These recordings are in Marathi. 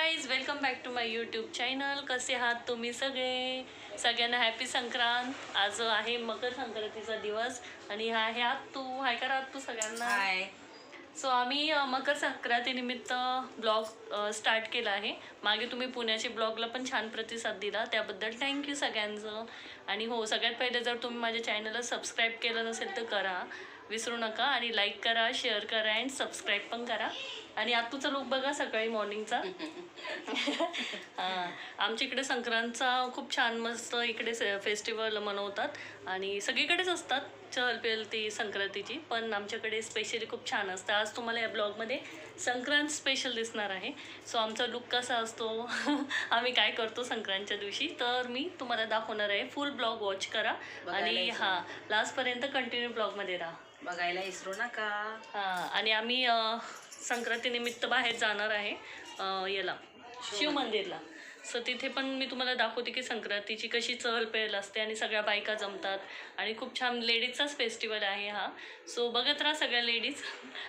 Guys, welcome back to my YouTube channel. कसे आहात तुम्ही सगळे? सगळ्यांना हॅपी संक्रांत. आज आहे मकर संक्रांतीचा दिवस आणि हा आहे आत्तू. हाय करा आत्तू सगळ्यांना. हाय. सो आम्ही मकर संक्रांतीनिमित्त ब्लॉग स्टार्ट केला आहे. मागे तुम्ही पुण्याचे ब्लॉगला पण छान प्रतिसाद दिला, त्याबद्दल थँक्यू सगळ्यांचं. आणि हो, सगळ्यात पहिले जर तुम्ही माझ्या चॅनलला सबस्क्राईब केलं नसेल तर करा, विसरू नका. आणि लाईक करा, शेअर करा अँड सबस्क्राईब पण करा. आणि आत्तूचा लुक बघा सकाळी मॉर्निंगचा. आमच्या इकडे संक्रांतचा खूप छान मस्त इकडे फेस्टिवल मनवतात आणि सगळीकडेच असतात चहल पेल ती संक्रांतीची, पण आमच्याकडे स्पेशली खूप छान असतं. आज तुम्हाला या ब्लॉगमध्ये संक्रांत स्पेशल दिसणार आहे. सो आमचा लुक कसा असतो, आम्ही काय करतो संक्रांतच्या दिवशी, तर मी तुम्हाला दाखवणार आहे. फुल ब्लॉग वॉच करा आणि लास्टपर्यंत कंटिन्यू ब्लॉगमध्ये राहा, बघायला विसरू नका. आणि आम्ही संक्रांतीनिमित्त बाहेर जाणार आहे याला शिव मंदिरला. सो तिथे पण मी तुम्हाला दाखवते की संक्रांतीची कशी चहल पहल असते आणि सगळ्या बायका जमतात आणि खूप छान लेडीजचाच फेस्टिवल आहे हा. सो बघत राहा सगळ्या लेडीज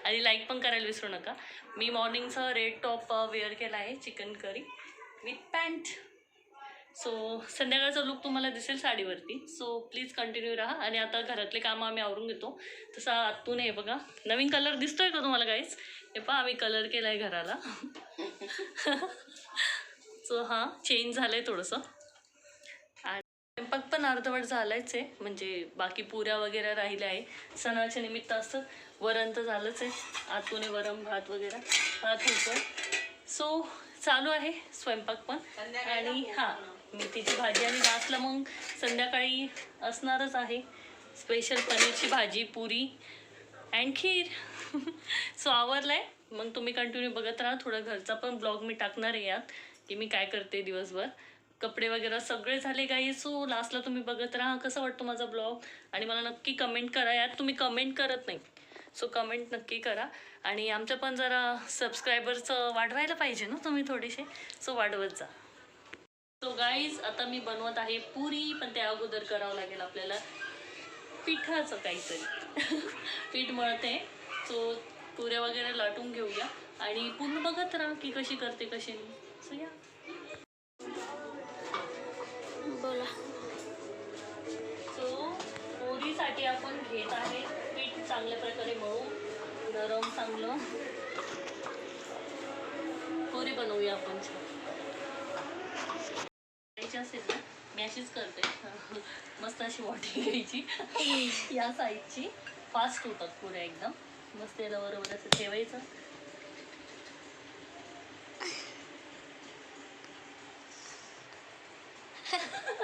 आणि लाईक पण करायला विसरू नका. मी मॉर्निंगचा रेड टॉप वेअर केला आहे, chicken curry with pant. So संध्याकाळचा लुक तुम्हाला दिसेल साडीवरती. सो प्लीज कंटिन्यू राहा. आणि आता घरातले कामं आम्ही आवरून घेतो. तसा आतून हे बघा नवीन कलर दिसतोय का तुम्हाला गाईज? हे पहा, आम्ही कलर केला आहे घराला. सो चेंज झालं आहे थोडंसं. आणि स्वयंपाक पण अर्धवट झालायच आहे, म्हणजे बाकी पुऱ्या वगैरे राहिल्या आहे. सणाच्या निमित्त असतं. वरण तर झालंच आहे, आतूने वरण भात वगैरे भात होतं. सो चालू आहे स्वयंपाक पण. आणि मेथीची भाजी आणि लास्टला मग संध्याकाळी असणारच आहे स्पेशल पनीरची भाजी, पुरी अँड खीर. सो आवरलं आहे. मग तुम्ही कंटिन्यू बघत राहा. थोडा घरचा पण ब्लॉग मी टाकणार आहे यात, की मी काय करते दिवसभर. कपडे वगैरे सगळे झाले काही. सो लास्टला तुम्ही बघत राहा कसं वाटतं माझा ब्लॉग. आणि मला नक्की कमेंट करा. यात तुम्ही कमेंट करत नाही, सो कमेंट नक्की करा. आणि आमचं पण जरा सबस्क्रायबरचं वाढवायला पाहिजे ना तुम्ही थोडेसे, सो वाढवत जा. सो गाईज, आता मी बनवत आहे पुरी, पण त्या अगोदर करावं लागेल आपल्याला पिठाचं काहीतरी. पीठ मळते. सो पुऱ्या वगैरे लाटून घेऊया आणि पूर्ण बघत राहा की कशी करते कशी नाही. सो या बोला. सो पुरीसाठी आपण घेत आहे पीठ चांगल्या प्रकारे मळून, नरम चांगलं पुरी बनवूया आपण. असेल ना, मी अशीच करते. मस्त अशी वाटी घ्यायची या साईजची. फास्ट होतात पुऱ्या एकदम मस्त. याला बरोबर असं ठेवायचं.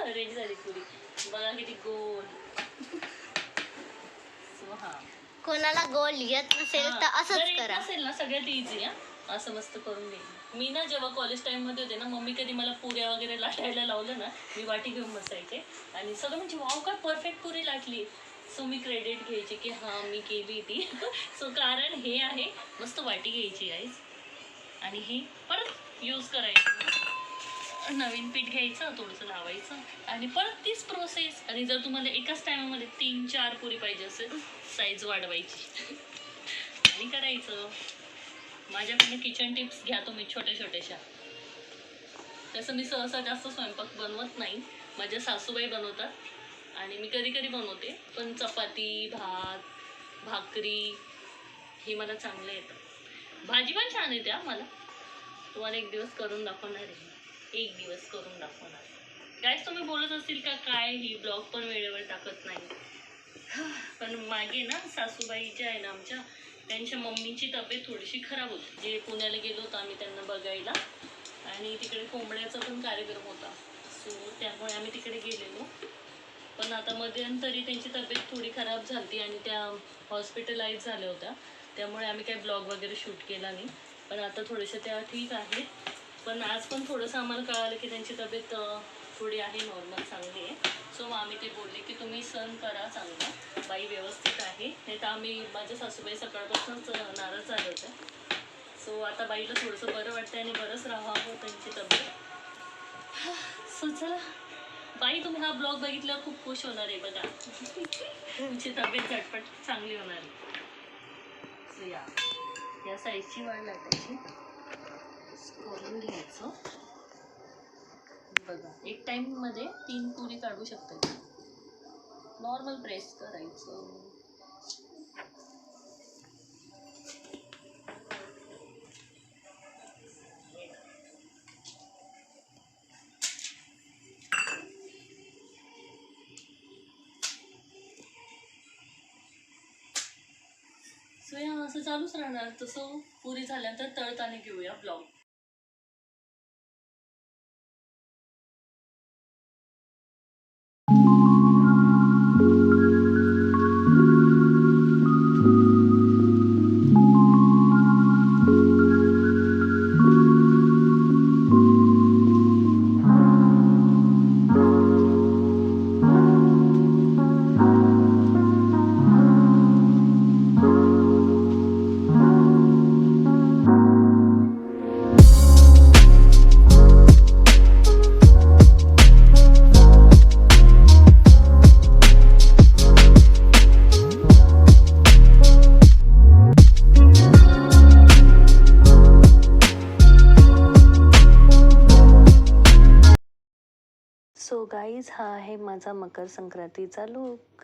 रेडी झाली पुरी. बघा किती गोल. कोणाला गोल येत नसेल तर असंच करा. असेल ना, सगळ्यात इझी असं मस्त करून घ्यायचं. मी ना जेव्हा कॉलेज टाईममध्ये होते ना, मम्मी कधी मला पुऱ्या वगैरे लाटायला लावलं ना, मी वाटी घेऊन बसायचे आणि सगळं म्हणजे वाव काय परफेक्ट पुरी लाटली. सो मी क्रेडिट घ्यायचे की मी केली ती. सो कारण हे आहे, मस्त वाटी घ्यायची आईज आणि हे परत यूज करायचं. नवीन पीठ घ्यायचं, थोडंसं लावायचं आणि परत तीच प्रोसेस. आणि जर तुम्हाला एकाच टायमामध्ये 3-4 पुरी पाहिजे असेल, साईज वाढवायची आणि करायचं. माझ्याकडनं किचन टिप्स घ्या तुम्ही छोट्याशा. तसं मी सहसा जास्त स्वयंपाक बनवत नाही, माझ्या सासूबाई बनवतात आणि मी कधी कधी बनवते. पण चपाती, भात, भाकरी हे मला चांगलं येतं. भाजी पण छान येते मला. तुम्हाला एक दिवस करून दाखवणार आहे. काय तुम्ही बोलत असतील का काय ही ब्लॉग पण वेळेवर टाकत नाही. पण मागे ना सासूबाईच्या आहे ना आमच्या, त्यांच्या मम्मीची तब्येत थोडीशी खराब होती. जे पुण्याला गेलो होतो आम्ही त्यांना बघायला आणि तिकडे कोंबड्याचा पण कार्यक्रम होता. सो त्यामुळे आम्ही तिकडे गेलेलो. पण आता मध्यंतरी त्यांची तब्येत थोडी खराब झाली आणि त्या हॉस्पिटलाइज झाल्या होत्या. त्यामुळे आम्ही काही ब्लॉग वगैरे शूट केला नाही. पण आता थोडेसे त्या ठीक आहेत. पण आज पण थोडंसं आम्हाला कळालं की त्यांची तब्येत थोडी आहे नॉर्मल, चांगली आहे. सो मग आम्ही ते बोलले की तुम्ही सण करा चांगला, बाई व्यवस्थित आहे. नाही तर आम्ही, माझ्या सासूबाई सकाळपासूनच नाराज झाले होते. सो आता बाईला थोडंसं बरं वाटतं आणि बरंच राहावं त्यांची तब्येत. सो चला बाई, तुम्ही हा ब्लॉग बघितल्यावर खूप खुश होणार आहे बघा. तुमची तब्येत झटपट चांगली होणार आहे. सो या साईजची वाढ लाटायची. करून घ्यायचं. बघा एक टाइम मध्ये 3 पुरी काढू शकता. नॉर्मल प्रेस करायचं. सो या असं चालूच राहणार. तसं पुरी झाल्यानंतर तळताना घेऊया ब्लॉग. सो गाईज हा आहे माझा मकर संक्रांतीचा लूक.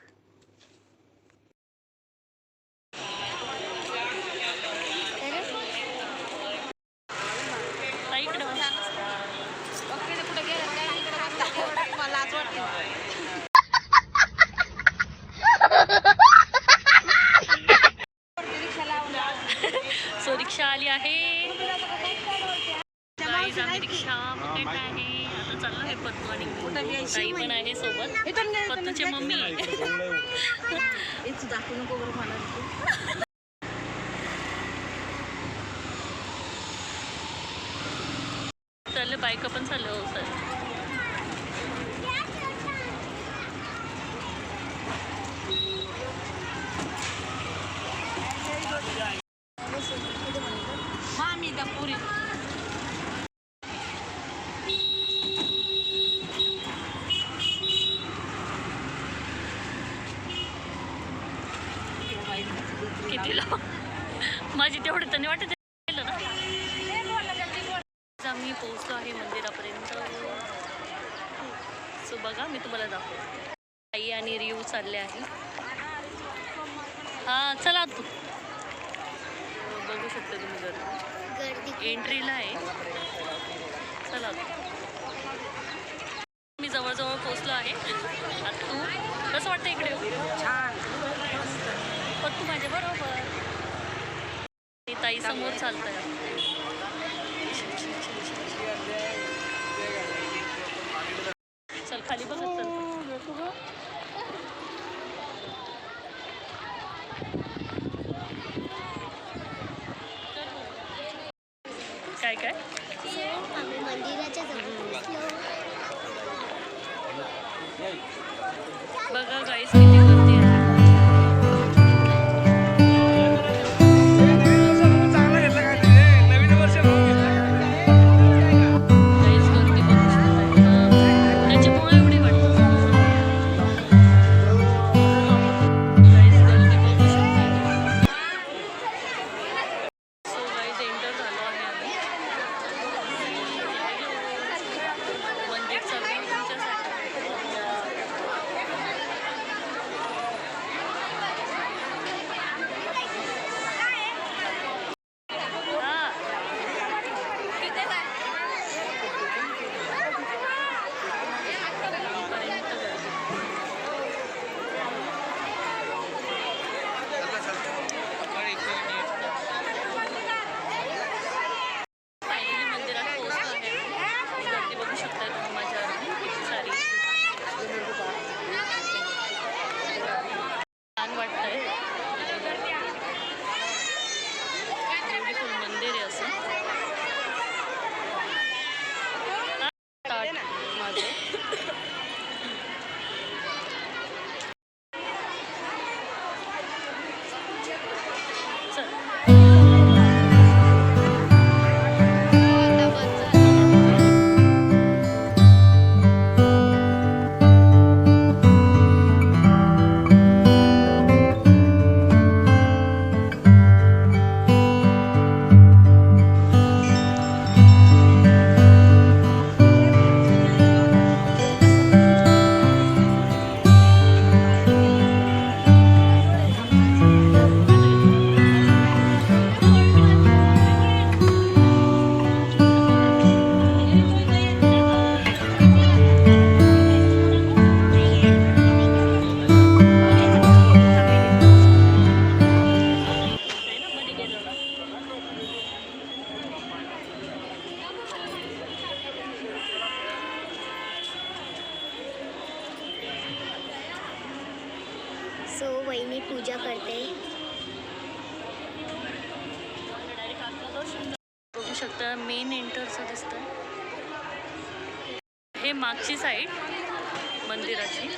सो रिक्षा आली आहे. गाईज आम्ही रिक्षा पकडला आहे. आता चाललो आहे पत्तू आणि ताई पण आहे सोबत. पत्तूची मम्मी दाखवू नको बरं मला. चाललं बायका पण चाललं. हो सर मामी दा पुरी कितीला माझी तेवढं तर नाही वाटत केलं ना. आम्ही पोहोचलो आहे मंदिरापर्यंत. सो बघा मी तुम्हाला दाखवतो. आई आणि रिव चालले आहे. हा चला तू बघू शकता तुम्ही जर एंट्रीला आहे. चला मी जवळजवळ पोहोचलो आहे. आता तू कसं वाटतं इकडे छान पण तू माझ्या बरोबर. ताई समोर चालतंय. चल खाली बघत चल. काय काय आम्ही मंदिराच्या जवळ पोहोचलो. बघा गाईस किती गर्दी आहे. वहिनी पूजा करते. बघू शकता मेन एंटरचं दिसतंय. हे मागची साईड मंदिराची.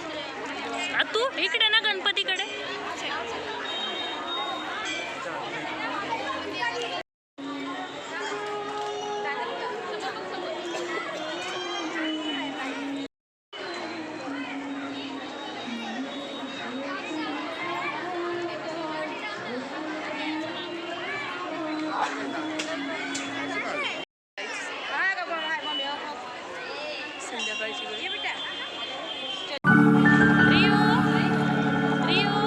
तू इकडे ना गणपतीकडे. संध्याकाळची वेळ. रिओ रिओ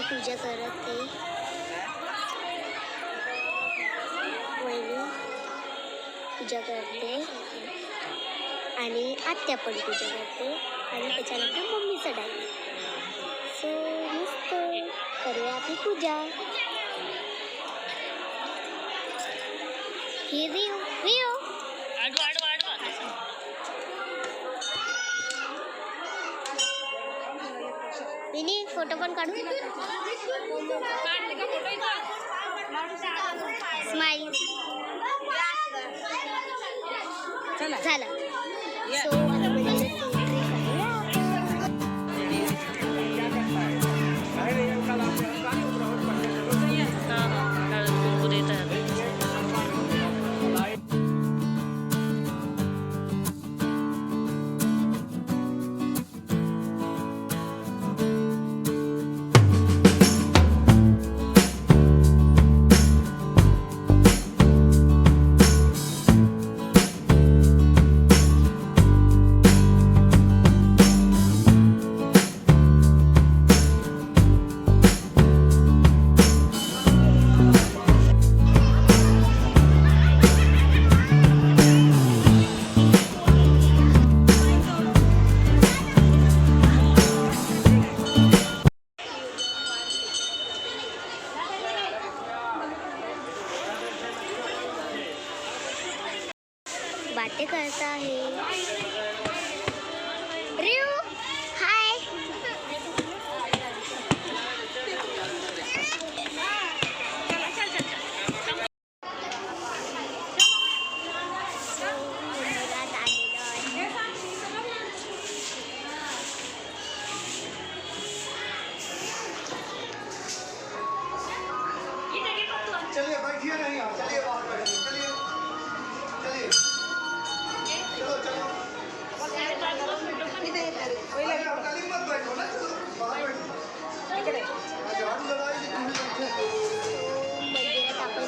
पूजा करते. वहिनी पूजा करते आणि आत्या पण पूजा करते आणि त्याच्यानंतर मम्मीचं डायरी. सो मस्त करूया आपली पूजा. ही रिओ रिओ विनी फोटो पण काढू. स्माइल झालं. सो आता म्हणजे बातें करता है. रिऊ हाय. चलिए बैठिए नहीं आप चलिए बाहर बैठिए. चलिए चलिए चलो चलो आप गली मत बैठो ना. चलो बाहर बैठो. झाड़ू लगाइए. मंदिरात आपण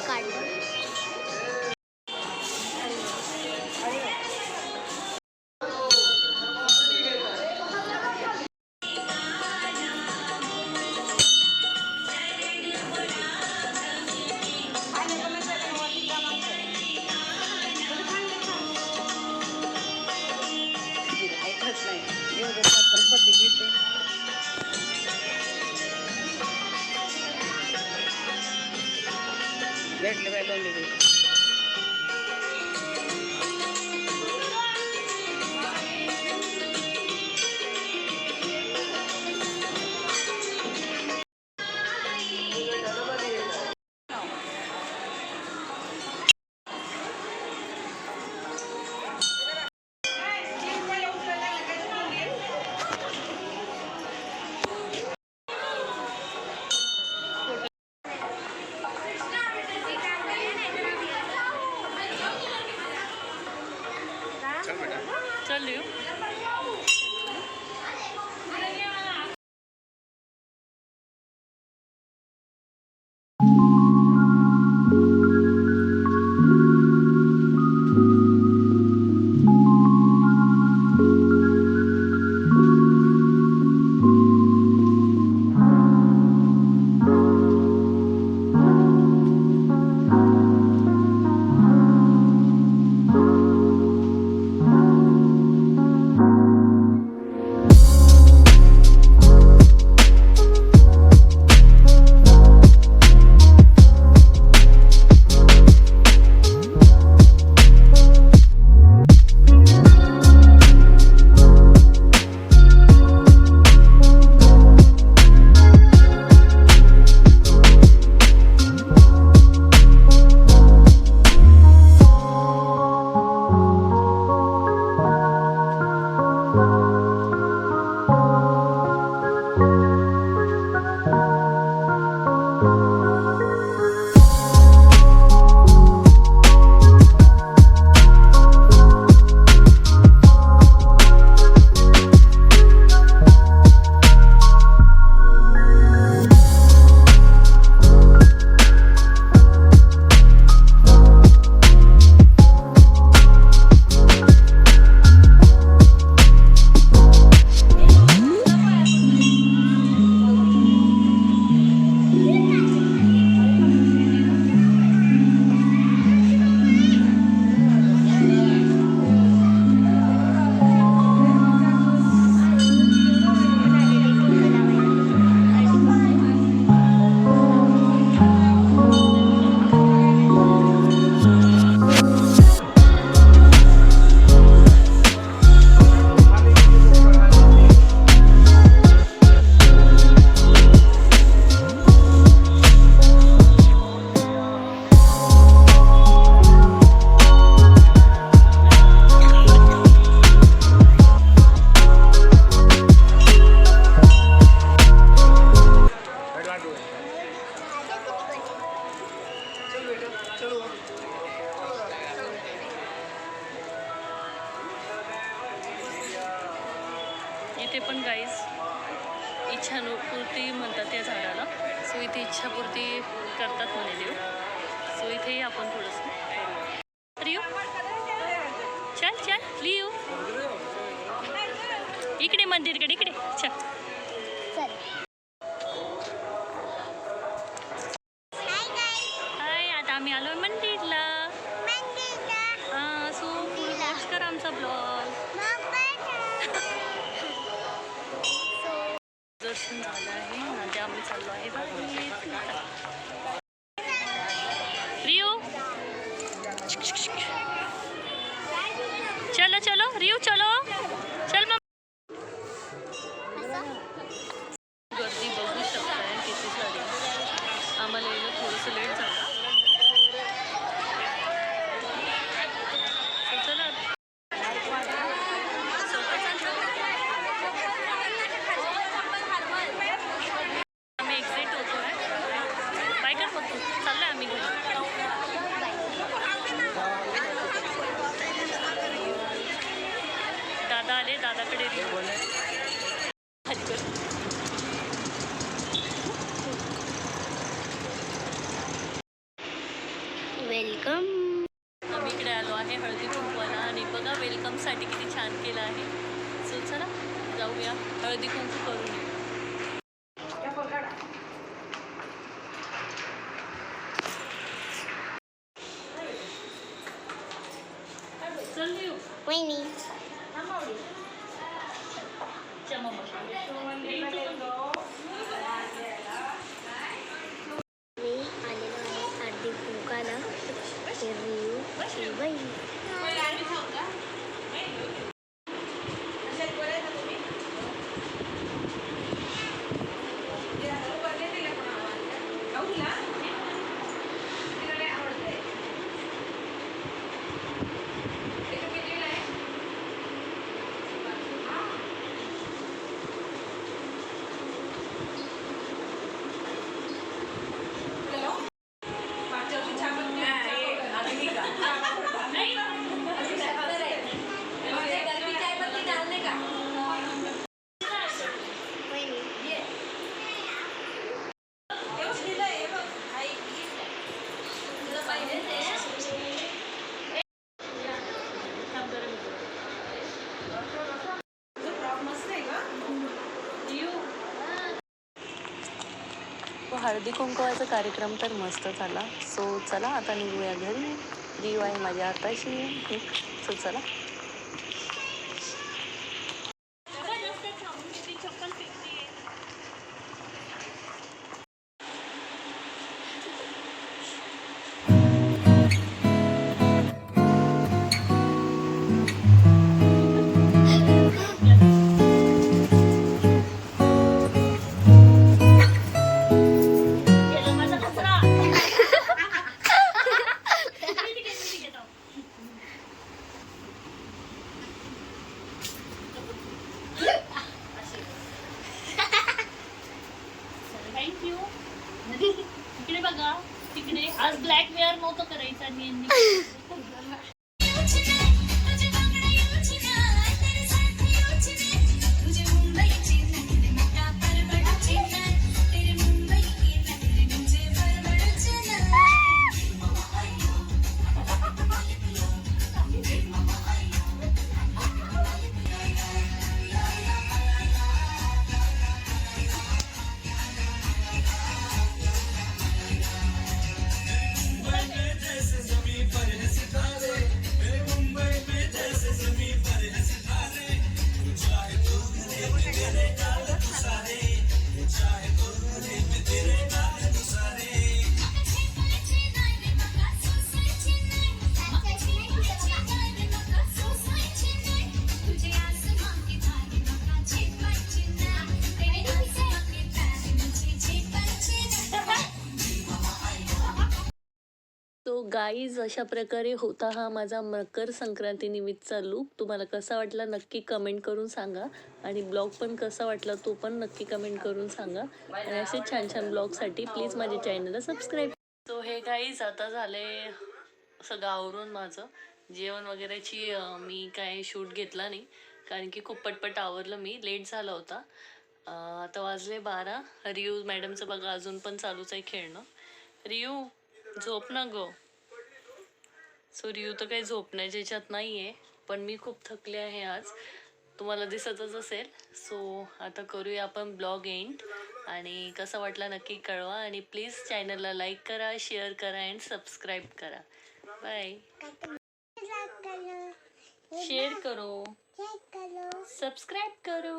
चल लिहू. इथे पण गाईज इच्छापूर्ती म्हणतात या झाडाला. सो इथे इच्छापूर्ती करतात म्हणे देव. सो इथेही आपण थोडंसं रियू चल चल लिहू इकडे मंदिरकडे इकडे चल. हाय आता आम्ही आलो मंदिरला. हां सो वॉच कर आमचा ब्लॉग. दर्शन झालं आहे आणि आम्ही चाललो आहे बाहेर. रियू चलो चलो रियू चलो चल मग. गर्दी बघू शकताय किती सारी. आम्हाला यायला थोडंसं लेट झालं. चला आम्ही एक्झिट होतो आहे. काय कर मग तू चाललोय आम्ही घरी. दादा आले दादाकडे वेलकम. आम्ही इकडे आलो आहे हळदी कुंकवाला आणि बघा वेलकमसाठी किती छान केलं आहे. सो चला जाऊया हळदी कुंकू करून येऊ. चल येऊ वहिनी मी आलेलो आहे हळदी कुंकाला. रियू बहीण. हळदी कुंकवाचा कार्यक्रम तर मस्त झाला. सो चला आता निघूया घरी. रिव आहे माझ्या हाताशी. सो चला. थँक्यू. तिकडे बघा, तिकडे आज ब्लॅक वेअर नव्हतं करायचं आणि यांनी तो गाईज अशा प्रकारे होता हा माझा मकर संक्रांती निमित्तचा लूक. तुम्हाला कसा वाटला नक्की कमेंट करून सांगा आणि ब्लॉग पण कसा वाटला तो पण नक्की कमेंट करून सांगा. आणि असे छान छान ब्लॉगसाठी प्लीज माझ्या चॅनलला सबस्क्राईब. तो हे गाईज आता झाले सगळं आवरून माझं जेवण वगैरेची मी काय शूट घेतला नाही कारण की खूप पटपट आवरलं मी. लेट झाला होता. आता वाजले 12. रियू मॅडमचं बघा अजून पण चालूच आहे खेळणं. रियू झोप ना गो. सो रियू तर काही झोपण्याच्या ह्याच्यात नाही आहे पण मी खूप थकले आहे आज. तुम्हाला दिसतच असेल. सो आता करूया आपण ब्लॉग एंड आणि कसा वाटला नक्की कळवा आणि प्लीज चॅनलला लाईक करा, शेअर करा अँड सबस्क्राईब करा. बाय. शेअर करो, सबस्क्राईब करो.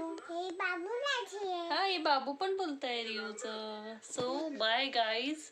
हा हे बाबू पण बोलताय रियूचं. So bye guys.